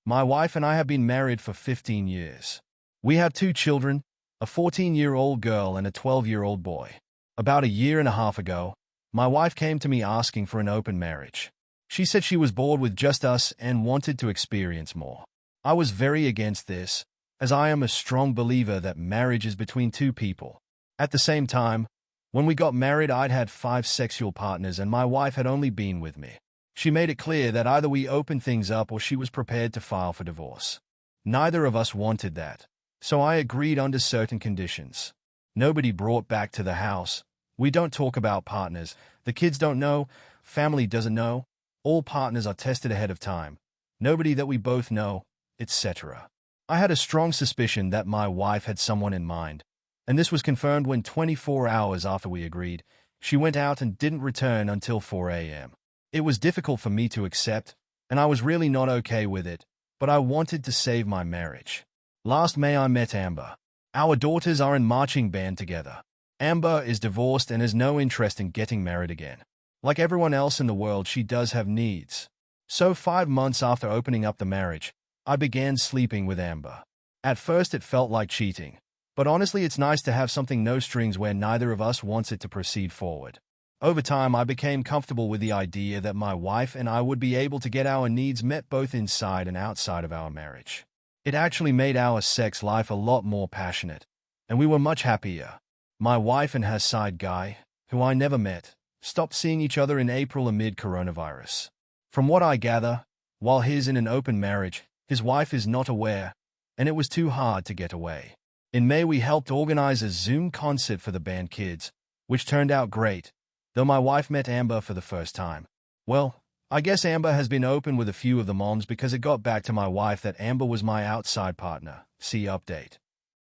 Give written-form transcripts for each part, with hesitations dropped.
My wife and I have been married for 15 years. We have 2 children, a 14-year-old girl and a 12-year-old boy. About a year and a half ago, my wife came to me asking for an open marriage. She said she was bored with just us and wanted to experience more. I was very against this, as I am a strong believer that marriage is between 2 people. At the same time, when we got married, I'd had 5 sexual partners and my wife had only been with me. She made it clear that either we opened things up or she was prepared to file for divorce. Neither of us wanted that, so I agreed under certain conditions. Nobody brought back to the house. We don't talk about partners. The kids don't know. Family doesn't know. All partners are tested ahead of time. Nobody that we both know, etc. I had a strong suspicion that my wife had someone in mind, and this was confirmed when 24 hours after we agreed, she went out and didn't return until 4 a.m. It was difficult for me to accept, and I was really not okay with it, but I wanted to save my marriage. Last May I met Amber. Our daughters are in marching band together. Amber is divorced and has no interest in getting married again. Like everyone else in the world, she does have needs. So 5 months after opening up the marriage, I began sleeping with Amber. At first it felt like cheating, but honestly it's nice to have something no strings where neither of us wants it to proceed forward. Over time I became comfortable with the idea that my wife and I would be able to get our needs met both inside and outside of our marriage. It actually made our sex life a lot more passionate, and we were much happier. My wife and her side guy, who I never met, stopped seeing each other in April amid coronavirus. From what I gather, while he's in an open marriage, his wife is not aware, and it was too hard to get away. In May we helped organize a Zoom concert for the band kids, which turned out great, though my wife met Amber for the first time. Well, I guess Amber has been open with a few of the moms because it got back to my wife that Amber was my outside partner. See update.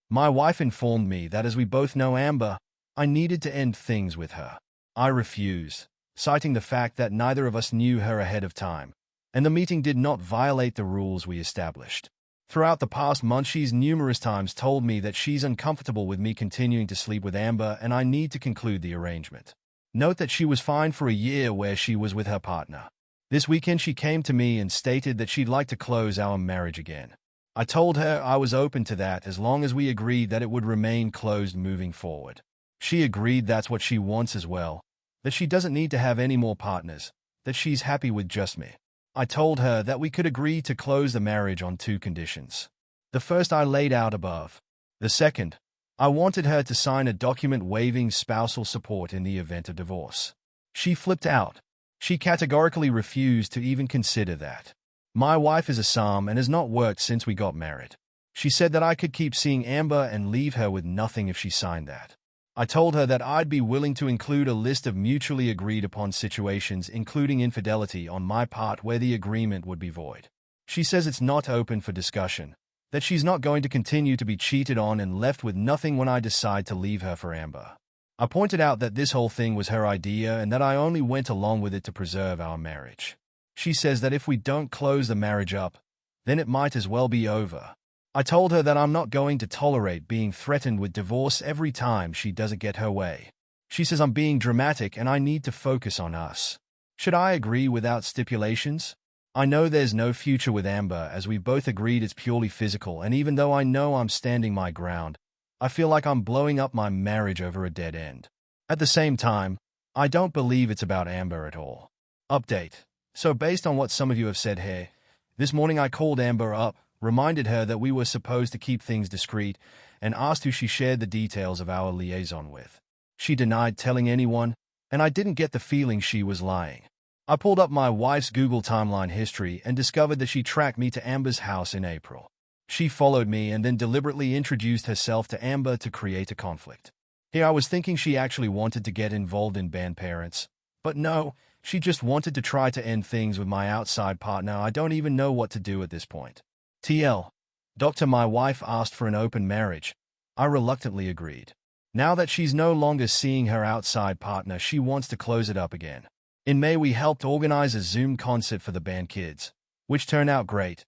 My wife informed me that as we both know Amber, I needed to end things with her. I refused, citing the fact that neither of us knew her ahead of time, and the meeting did not violate the rules we established. Throughout the past month, she's numerous times told me that she's uncomfortable with me continuing to sleep with Amber and I need to conclude the arrangement. Note that she was fine for a year where she was with her partner. This weekend she came to me and stated that she'd like to close our marriage again. I told her I was open to that as long as we agreed that it would remain closed moving forward. She agreed that's what she wants as well, that she doesn't need to have any more partners, that she's happy with just me. I told her that we could agree to close the marriage on 2 conditions. The first I laid out above. The second, I wanted her to sign a document waiving spousal support in the event of divorce. She flipped out. She categorically refused to even consider that. My wife is a Psalm and has not worked since we got married. She said that I could keep seeing Amber and leave her with nothing if she signed that. I told her that I'd be willing to include a list of mutually agreed upon situations, including infidelity on my part, where the agreement would be void. She says it's not open for discussion, that she's not going to continue to be cheated on and left with nothing when I decide to leave her for Amber. I pointed out that this whole thing was her idea and that I only went along with it to preserve our marriage. She says that if we don't close the marriage up, then it might as well be over. I told her that I'm not going to tolerate being threatened with divorce every time she doesn't get her way. She says I'm being dramatic and I need to focus on us. Should I agree without stipulations? I know there's no future with Amber as we've both agreed it's purely physical, and even though I know I'm standing my ground, I feel like I'm blowing up my marriage over a dead end. At the same time, I don't believe it's about Amber at all. Update. So based on what some of you have said here, this morning I called Amber up, reminded her that we were supposed to keep things discreet, and asked who she shared the details of our liaison with. She denied telling anyone, and I didn't get the feeling she was lying. I pulled up my wife's Google timeline history and discovered that she tracked me to Amber's house in April. She followed me and then deliberately introduced herself to Amber to create a conflict. Here I was thinking she actually wanted to get involved in band parents, but no, she just wanted to try to end things with my outside partner. I don't even know what to do at this point. TL. Doctor, my wife asked for an open marriage. I reluctantly agreed. Now that she's no longer seeing her outside partner, she wants to close it up again. In May, we helped organize a Zoom concert for the band kids, which turned out great,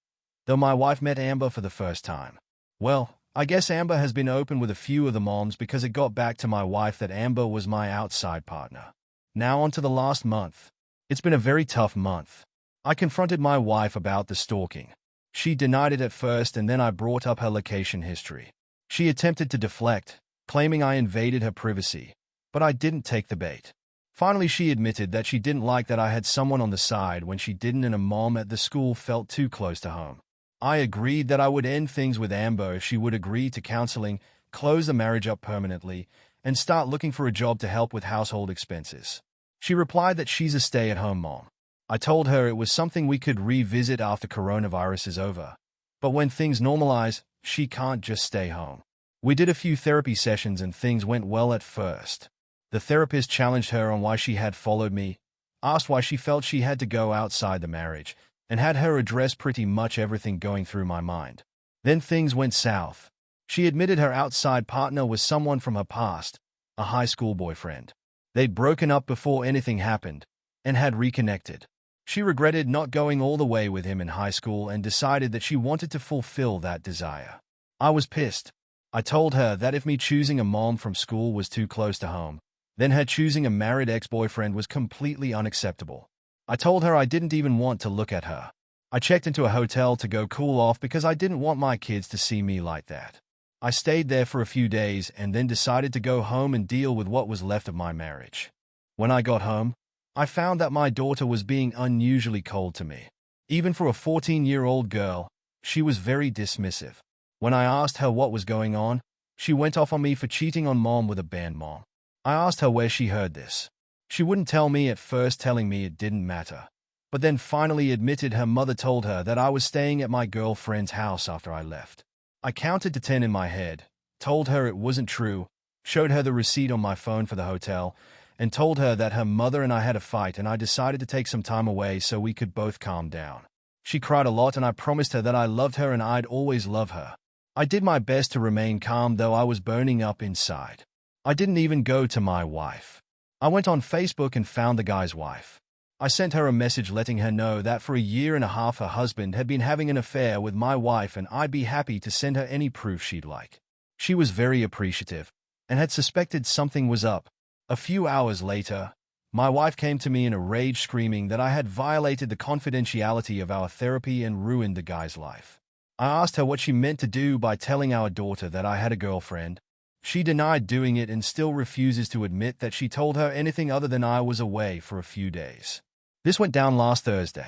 though my wife met Amber for the first time. Well, I guess Amber has been open with a few of the moms because it got back to my wife that Amber was my outside partner. Now on to the last month. It's been a very tough month. I confronted my wife about the stalking. She denied it at first, and then I brought up her location history. She attempted to deflect, claiming I invaded her privacy, but I didn't take the bait. Finally, she admitted that she didn't like that I had someone on the side when she didn't, and a mom at the school felt too close to home. I agreed that I would end things with Amber if she would agree to counseling, close the marriage up permanently, and start looking for a job to help with household expenses. She replied that she's a stay-at-home mom. I told her it was something we could revisit after coronavirus is over. But when things normalize, she can't just stay home. We did a few therapy sessions and things went well at first. The therapist challenged her on why she had followed me, asked why she felt she had to go outside the marriage, and had her address pretty much everything going through my mind. Then things went south. She admitted her outside partner was someone from her past, a high school boyfriend. They'd broken up before anything happened, and had reconnected. She regretted not going all the way with him in high school and decided that she wanted to fulfill that desire. I was pissed. I told her that if me choosing a mom from school was too close to home, then her choosing a married ex-boyfriend was completely unacceptable. I told her I didn't even want to look at her. I checked into a hotel to go cool off because I didn't want my kids to see me like that. I stayed there for a few days and then decided to go home and deal with what was left of my marriage. When I got home, I found that my daughter was being unusually cold to me. Even for a 14-year-old girl, she was very dismissive. When I asked her what was going on, she went off on me for cheating on mom with a band mom. I asked her where she heard this. She wouldn't tell me at first, telling me it didn't matter, but then finally admitted her mother told her that I was staying at my girlfriend's house after I left. I counted to 10 in my head, told her it wasn't true, showed her the receipt on my phone for the hotel, and told her that her mother and I had a fight and I decided to take some time away so we could both calm down. She cried a lot and I promised her that I loved her and I'd always love her. I did my best to remain calm, though I was burning up inside. I didn't even go to my wife. I went on Facebook and found the guy's wife. I sent her a message letting her know that for a year and a half her husband had been having an affair with my wife and I'd be happy to send her any proof she'd like. She was very appreciative and had suspected something was up. A few hours later, my wife came to me in a rage, screaming that I had violated the confidentiality of our therapy and ruined the guy's life. I asked her what she meant to do by telling our daughter that I had a girlfriend. She denied doing it and still refuses to admit that she told her anything other than I was away for a few days. This went down last Thursday.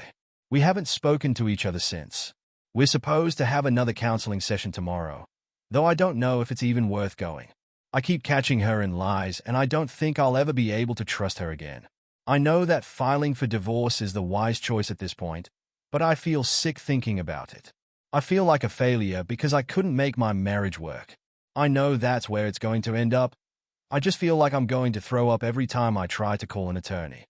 We haven't spoken to each other since. We're supposed to have another counseling session tomorrow, though I don't know if it's even worth going. I keep catching her in lies, and I don't think I'll ever be able to trust her again. I know that filing for divorce is the wise choice at this point, but I feel sick thinking about it. I feel like a failure because I couldn't make my marriage work. I know that's where it's going to end up. I just feel like I'm going to throw up every time I try to call an attorney.